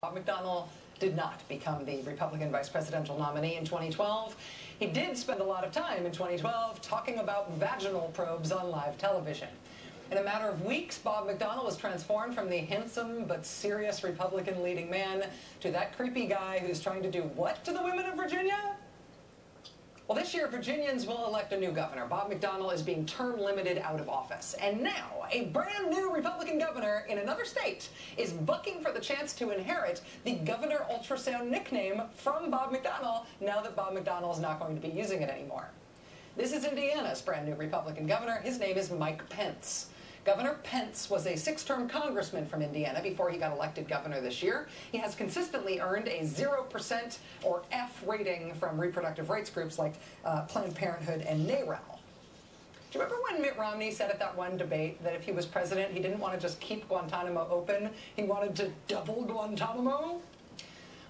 Bob McDonnell did not become the Republican vice presidential nominee in 2012. He did spend a lot of time in 2012 talking about vaginal probes on live television. In a matter of weeks, Bob McDonnell was transformed from the handsome but serious Republican leading man to that creepy guy who's trying to do what to the women of Virginia? Well, this year, Virginians will elect a new governor. Bob McDonnell is being term limited out of office. And now, a brand new Republican governor in another state is bucking for the chance to inherit the Governor Ultrasound nickname from Bob McDonnell now that Bob McDonnell is not going to be using it anymore. This is Indiana's brand new Republican governor. His name is Mike Pence. Governor Pence was a six-term congressman from Indiana before he got elected governor this year. He has consistently earned a 0% or F rating from reproductive rights groups like Planned Parenthood and NARAL. Do you remember when Mitt Romney said at that one debate that if he was president, he didn't want to just keep Guantanamo open, he wanted to double Guantanamo?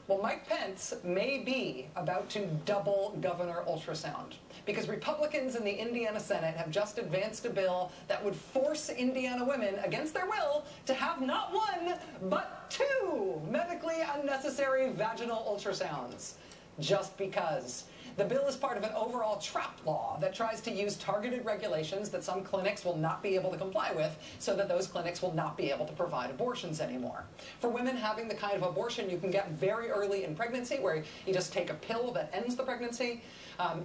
Well, Mike Pence may be about to double Governor Ultrasound because Republicans in the Indiana Senate have just advanced a bill that would force Indiana women, against their will, to have not one, but two medically unnecessary vaginal ultrasounds. Just because. The bill is part of an overall trap law that tries to use targeted regulations that some clinics will not be able to comply with so that those clinics will not be able to provide abortions anymore. For women having the kind of abortion you can get very early in pregnancy, where you just take a pill that ends the pregnancy,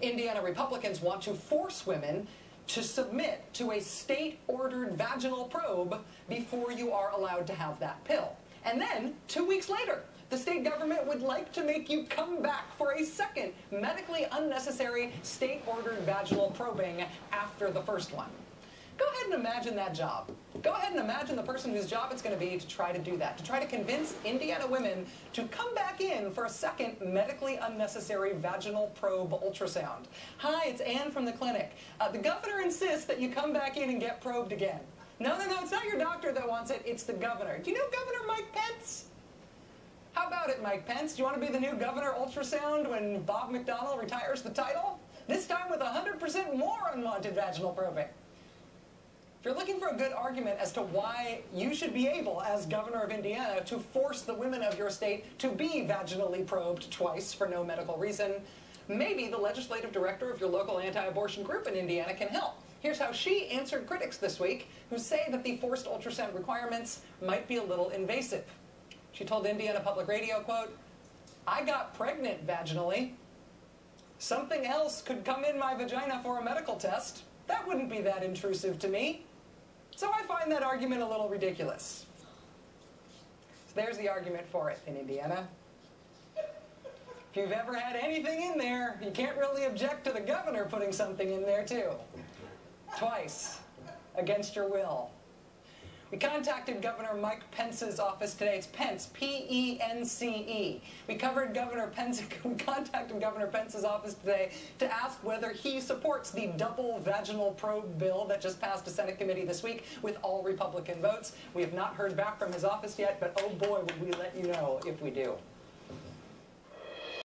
Indiana Republicans want to force women to submit to a state-ordered vaginal probe before you are allowed to have that pill. And then, 2 weeks later, the state government would like to make you come back for a second medically unnecessary state-ordered vaginal probing after the first one. Go ahead and imagine that job. Go ahead and imagine the person whose job it's going to be to try to do that, to try to convince Indiana women to come back in for a second medically unnecessary vaginal probe ultrasound. Hi, it's Ann from the clinic. The governor insists that you come back in and get probed again. No, it's not your doctor that wants it, it's the governor. Do you know Governor Mike Pence? How about it, Mike Pence? Do you want to be the new Governor Ultrasound when Bob McDonnell retires the title? This time with 100% more unwanted vaginal probing. If you're looking for a good argument as to why you should be able, as governor of Indiana, to force the women of your state to be vaginally probed twice for no medical reason, maybe the legislative director of your local anti-abortion group in Indiana can help. Here's how she answered critics this week who say that the forced ultrasound requirements might be a little invasive. She told Indiana Public Radio, quote, "I got pregnant vaginally. Something else could come in my vagina for a medical test. That wouldn't be that intrusive to me. So I find that argument a little ridiculous." So there's the argument for it in Indiana. If you've ever had anything in there, you can't really object to the governor putting something in there too. Twice, against your will. We contacted Governor Mike Pence's office today. It's Pence, P-E-N-C-E. We contacted Governor Pence's office today to ask whether he supports the double vaginal probe bill that just passed a Senate committee this week with all Republican votes. We have not heard back from his office yet, but oh boy, would we let you know if we do.